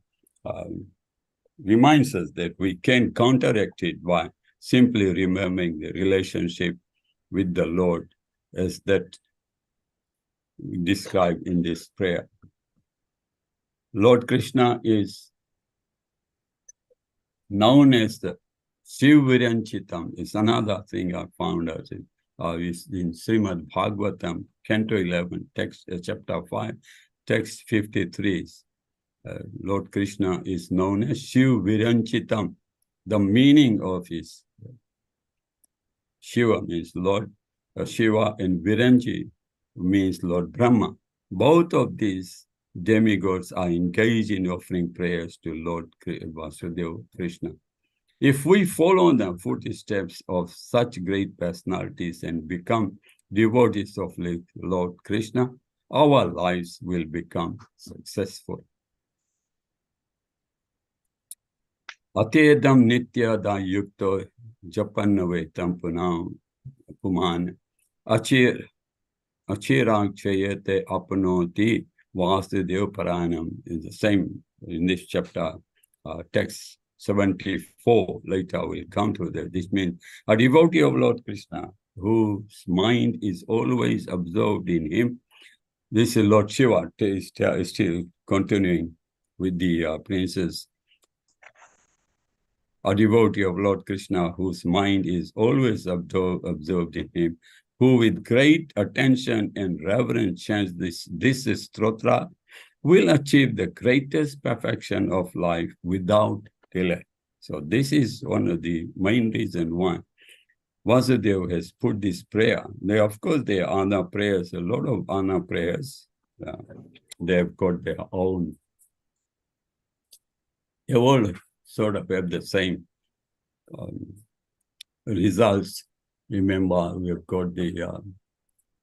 S1: reminds us that we can counteract it by simply remembering the relationship with the Lord as that described in this prayer. Lord Krishna is known as the Shiv-Viranchitam. It's another thing I found out is in Srimad Bhagavatam, Canto 11, text chapter 5, text 53. Lord Krishna is known as Shiv-Viranchitam. The meaning of his Shiva means Lord Shiva, and Viranchi means Lord Brahma. Both of these demigods are engaged in offering prayers to Lord Vasudeva Krishna. If we follow the footsteps of such great personalities and become devotees of Lord Krishna, our lives will become successful. Atedam nitya da yukto japanave tampunam puman achirang chayate apanoti Vasudeva Paranam is the same in this chapter, text 74. Later we'll come to that. This means a devotee of Lord Krishna whose mind is always absorbed in him. This is Lord Shiva is still continuing with the princess. A devotee of Lord Krishna whose mind is always absorbed in him, who with great attention and reverence chants this stotra, will achieve the greatest perfection of life without delay. So this is one of the main reasons why Vasudeva has put this prayer. Of course, there are other prayers, a lot of other prayers. They've got their own. They all sort of have the same results. Remember, we've got the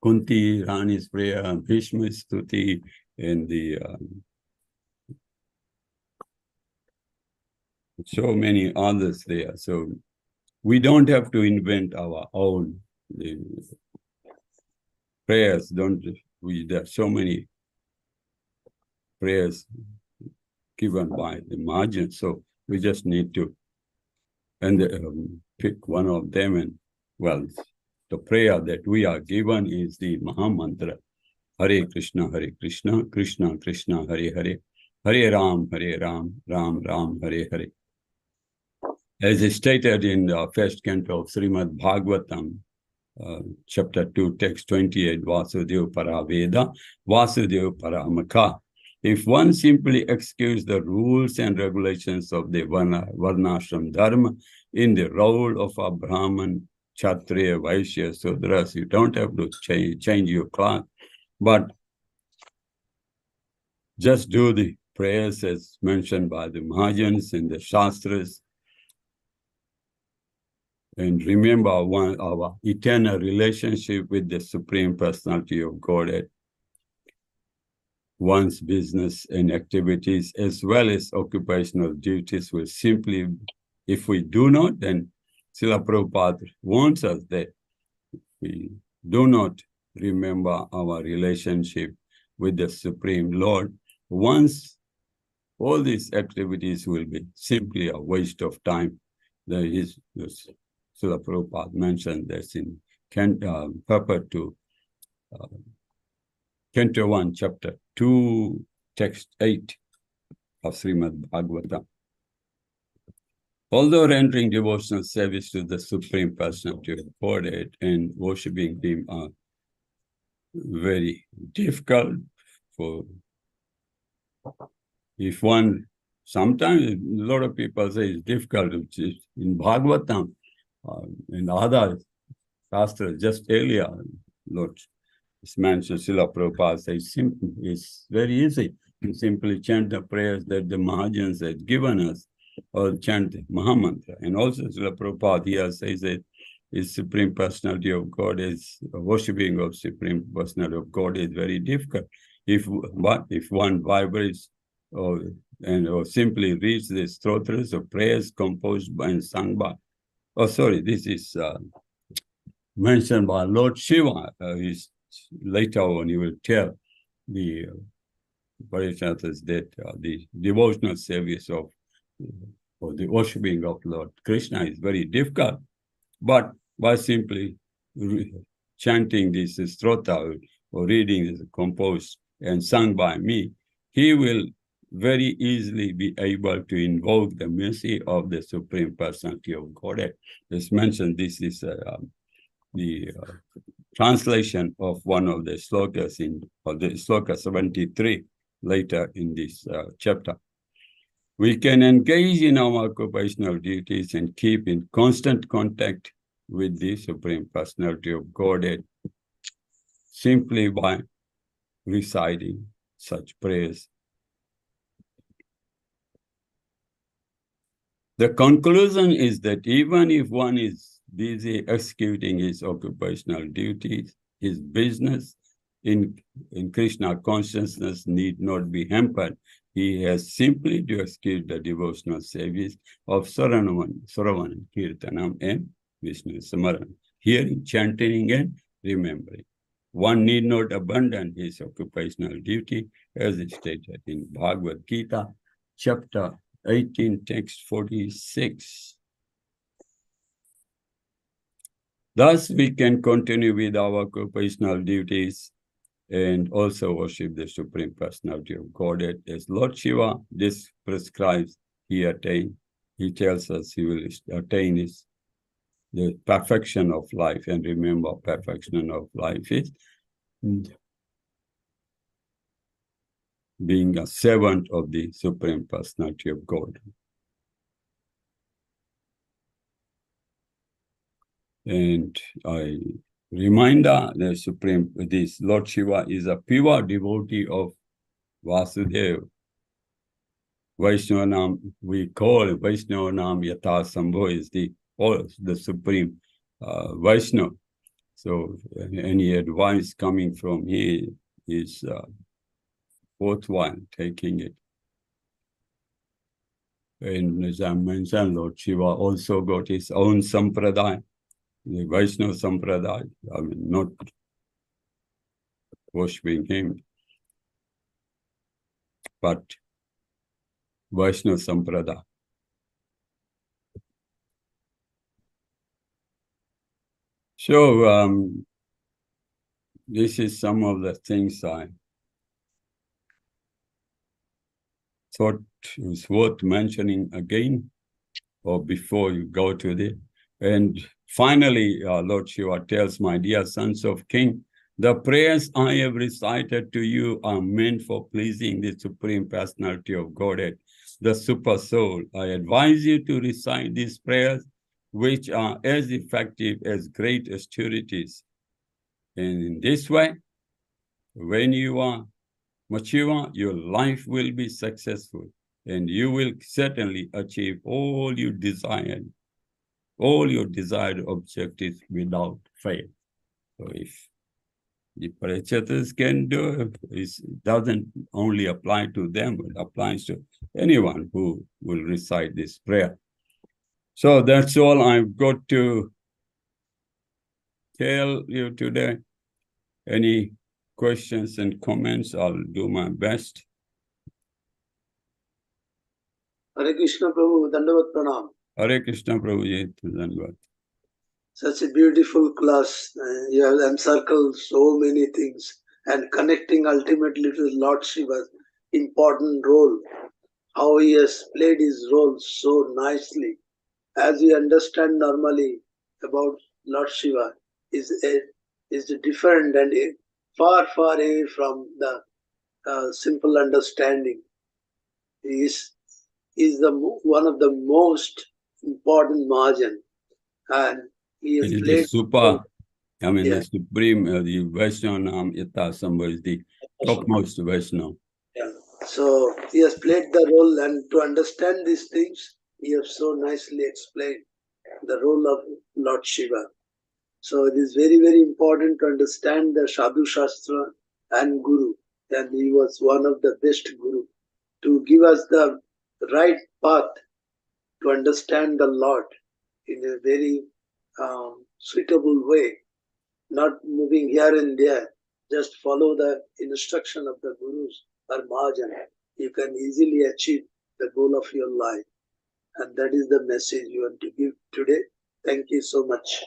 S1: Kunti Rani's prayer, Bhishma Stuti, and the so many others there. So we don't have to invent our own prayers. There are so many prayers given by the margin. So we just need to pick one of them. And well, the prayer that we are given is the Maha Mantra. Hare Krishna, Krishna Krishna, Hare Hare, Hare Ram, Ram Ram, Hare Hare. As is stated in the first canto of Srimad Bhagavatam, chapter 2, text 28, Vasudeva Paraveda, Vasudeva Paramaka. If one simply executes the rules and regulations of the Varnashram Dharma in the role of a Brahman, Kshatriya, Vaishya, Sudras, you don't have to change your class, but just do the prayers as mentioned by the Mahajans and the Shastras, and remember our eternal relationship with the Supreme Personality of Godhead. One's business and activities as well as occupational duties will simply, if we do not, then Srila Prabhupada warns us that we do not remember our relationship with the Supreme Lord. Once all these activities will be simply a waste of time. There is, Srila Prabhupada mentioned this in Purport to Canto 1, Chapter 2, Text 8 of Srimad Bhagavatam. Although rendering devotional service to the Supreme Personality of Godhead and worshipping Him are very difficult for, if one, sometimes a lot of people say it's difficult, in Bhagavatam and other Shastras, just earlier, Lord, this mentioned Srila Prabhupada says it's very easy. You simply chant the prayers that the Mahajans had given us, or chant the Mahamantra. And also Srila Prabhupada here says that is Supreme Personality of God is worshipping of Supreme Personality of God is very difficult. If one vibrates or simply reads the stotras or prayers composed by and sung by. Oh, sorry, this is mentioned by Lord Shiva. Later on, he will tell the Parishnathas that the devotional service of or the worshipping of Lord Krishna is very difficult. But by simply chanting this strota or reading this composed and sung by me, he will very easily be able to invoke the mercy of the Supreme Personality of Godhead. As mentioned, this is the translation of one of the slokas the sloka 73 later in this chapter. We can engage in our occupational duties and keep in constant contact with the Supreme Personality of Godhead simply by reciting such prayers. The conclusion is that even if one is busy executing his occupational duties, his business in Krishna consciousness need not be hampered. He has simply to execute the devotional service of Saravanam, Kirtanam, and Vishnu Samaran, hearing, chanting, and remembering. One need not abandon his occupational duty, as is stated in Bhagavad Gita, chapter 18, text 46. Thus, we can continue with our occupational duties and also worship the Supreme Personality of Godhead. As Lord Shiva prescribes, he tells us he will attain the perfection of life. And remember, perfection of life is being a servant of the Supreme Personality of God. And I reminder this Lord Shiva is a pure devotee of Vasudeva. Vaishnavanam, we call Vaishnavanam Yata Sambho is the Supreme Vaishnava. So any advice coming from here is worthwhile taking it. And as I mentioned, Lord Shiva also got his own sampradaya, the Vaishnava sampradaya. I mean, not worshipping him, but Vaishnava sampradaya. So this is some of the things I thought it was worth mentioning again, or before you go to the. And finally, Lord Shiva tells, my dear sons of King, the prayers I have recited to you are meant for pleasing the Supreme Personality of Godhead, the Super Soul. I advise you to recite these prayers, which are as effective as great austerities. And in this way, when you are mature, your life will be successful, and you will certainly achieve all your desired objectives without fail. So if the Parichatas can do it, doesn't only apply to them, it applies to anyone who will recite this prayer. So that's all I've got to tell you today. Any questions and comments? I'll do my best.
S7: Hare Krishna Prabhu, Dandavat Pranam.
S1: Hare Krishna Prabhuji, Dhanavad.
S7: Such a beautiful class. You have encircled so many things and connecting ultimately to Lord Shiva's important role. How he has played his role so nicely. As we understand normally about Lord Shiva, is different and far, far away from the simple understanding. He is one of the most important Mahajan, and he has
S1: It is the
S7: played.
S1: super, the
S7: Yeah.
S1: supreme, the Vaishnava Yata Sambha is the topmost Vaishnava.
S7: Yeah. So he has played the role, and to understand these things, he has so nicely explained the role of Lord Shiva. So it is very, very important to understand the Sadhu Shastra and Guru. And he was one of the best Guru to give us the right path to understand the Lord in a very suitable way, not moving here and there. Just follow the instruction of the Gurus or Mahajan. You can easily achieve the goal of your life. And that is the message you want to give today. Thank you so much.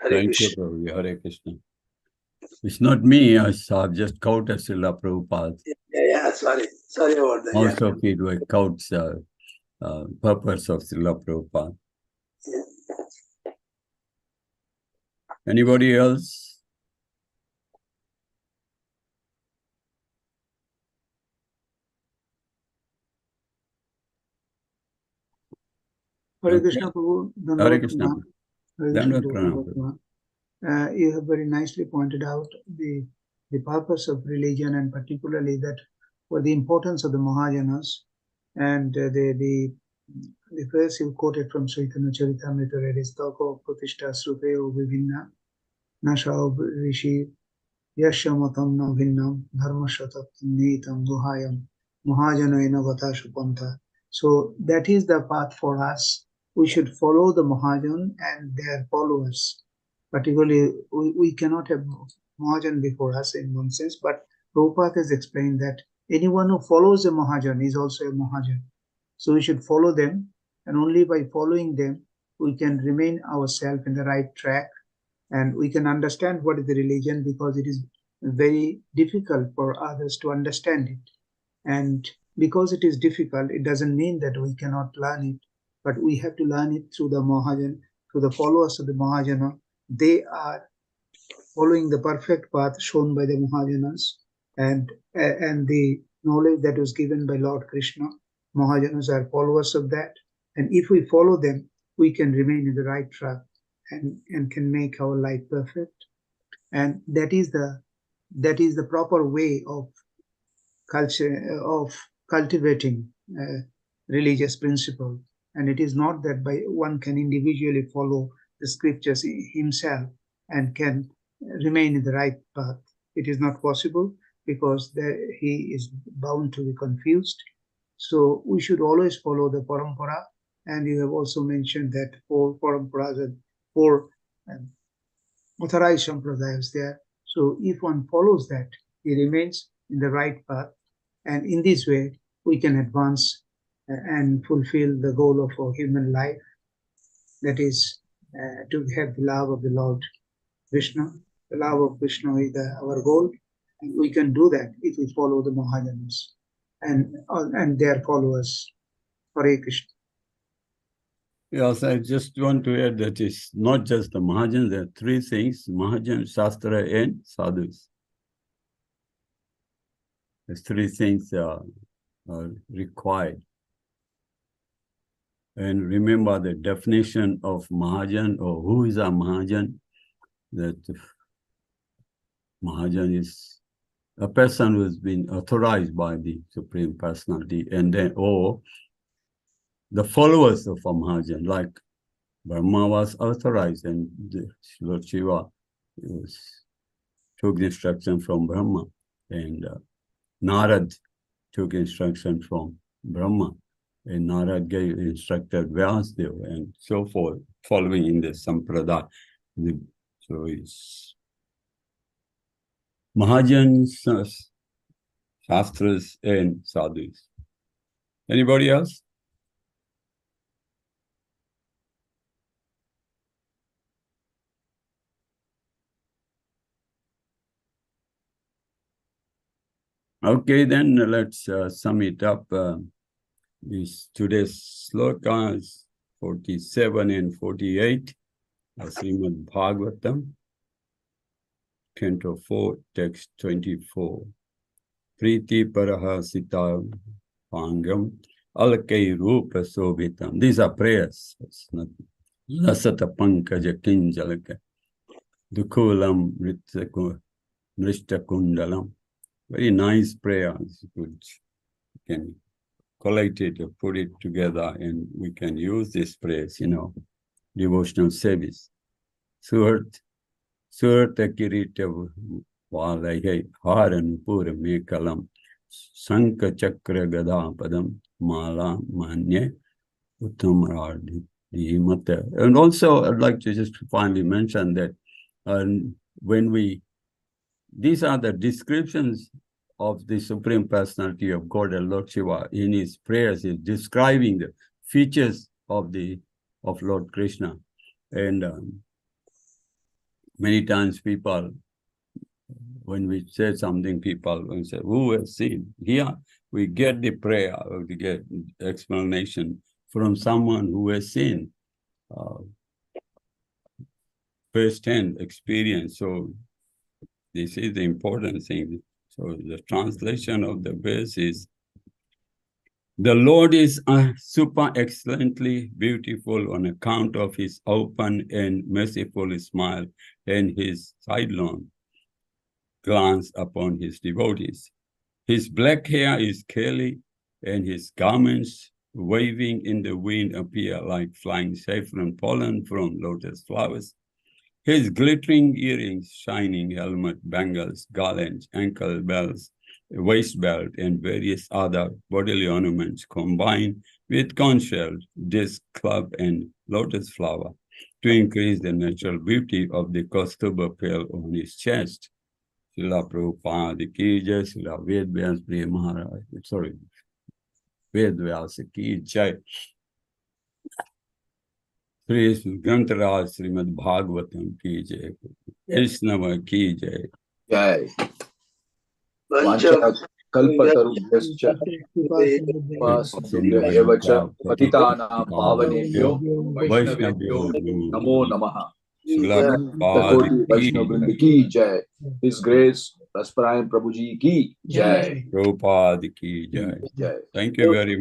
S7: Hare
S1: Thank you,
S7: Krishna.
S1: Prabhuji. Hare Krishna. It's not me, I've just quoted Srila Prabhupada.
S7: Yeah, sorry about that.
S1: Most of it were quotes purpose of Srila Prabhupada.
S7: Yeah.
S1: Anybody else?
S2: Hare
S1: Okay.
S2: Krishna Prabhu,
S1: Hare
S2: Dandavat
S1: Krishna.
S2: Pranam. Hare Krishna
S1: Dandavat
S2: Prabhu,
S1: Pranam.
S2: Dandavat Pranam. You have very nicely pointed out the purpose of religion, and particularly that for the importance of the Mahajanas, and the verse you quoted from Chaitanya Charitamrita, that is Tako Pratishta Srupeo Vivinna Nashao Rishi Yashamatam na Vinnam Dharmashatat Nitam Guhayam Mahajano Inagata Shupanta. So that is the path for us. We should follow the Mahajan and their followers. Particularly, we cannot have Mahajan before us in one sense, but Prabhupada has explained that anyone who follows a Mahajan is also a Mahajan. So we should follow them, and only by following them, we can remain ourselves in the right track, and we can understand what is the religion, because it is very difficult for others to understand it. And because it is difficult, it doesn't mean that we cannot learn it, but we have to learn it through the Mahajan, through the followers of the Mahajana. They are following the perfect path shown by the Mahajanas, and the knowledge that was given by Lord Krishna. Mahajanas are followers of that, and if we follow them, we can remain in the right track and can make our life perfect. And that is the proper way of culture, of cultivating religious principle. And it is not that by one can individually follow the scriptures himself and can remain in the right path. It is not possible, because he is bound to be confused. So we should always follow the parampara. And you have also mentioned that 4 paramparas and 4 authorized sampradayas there. So if one follows that, he remains in the right path. And in this way, we can advance and fulfill the goal of our human life, that is to have the love of the Lord Krishna. The love of Krishna is our goal, and we can do that if we follow the Mahajanas and their followers. Hare Krishna.
S1: Yes, I just want to add that it's not just the Mahajans, there are 3 things: Mahajan, Shastra, and Sadhus. These 3 things are required. And remember the definition of Mahajan, or who is a Mahajan. That Mahajan is a person who has been authorized by the Supreme Personality, and then, or the followers of a Mahajan, like Brahma was authorized, and Lord Shiva took instruction from Brahma, and Narad took instruction from Brahma, and Narad instructed Vyasdeva, and so forth, following in the Sampradaya. So it's Mahajans, Shastras, and Sadhus. Anybody else? Okay, then let's sum it up. Today's slokas 47 and 48, Srimad Bhagavatam, Canto 4, text 24. Priti paraha sita pangam alkai rupa sobitam. These are prayers. It's not lasata pankaja kinjalaka dukulam mrishta kundalam. Very nice prayers. You can collect it or put it together, and we can use this prayers, devotional service. Surat kirita valai haran pura mekalam sanka chakra gada padam mala manye uttamradhi. And also, I'd like to just finally mention that these are the descriptions of the Supreme Personality of God and Lord Shiva in his prayers. He's describing the features of Lord Krishna. And many times people, when we say something, people will say, who has seen? Here we get the prayer, we get explanation from someone who has seen first-hand experience. So this is the important thing. So the translation of the verse is, the Lord is super excellently beautiful on account of his open and merciful smile and his sidelong glance upon his devotees. His black hair is curly, and his garments waving in the wind appear like flying saffron pollen from lotus flowers. His glittering earrings, shining helmet, bangles, garlands, ankle bells, waist belt, and various other bodily ornaments combine with conch shell, disc, club, and lotus flower to increase the natural beauty of the Kaustubha pearl on his chest. Srila Prabhupada ki jai, Srila Vedvyas Priya Maharaj, Vedvyas ki jai. Sri Grantaraj Srimad Bhagavatam ki jai. Vaishnava ki jai.
S3: Jai.
S7: Vancha
S3: Kalpatarubhyascha Sindhyayevacha Patitanam Pavanebhyo Vaishnavebhyo Namo Namaha. Takoti Vaishnavrind ki jai. His Grace Rasparayan Prabhuji ki jai.
S1: Prabhupada ki jai.
S3: Jai.
S1: Thank you very much.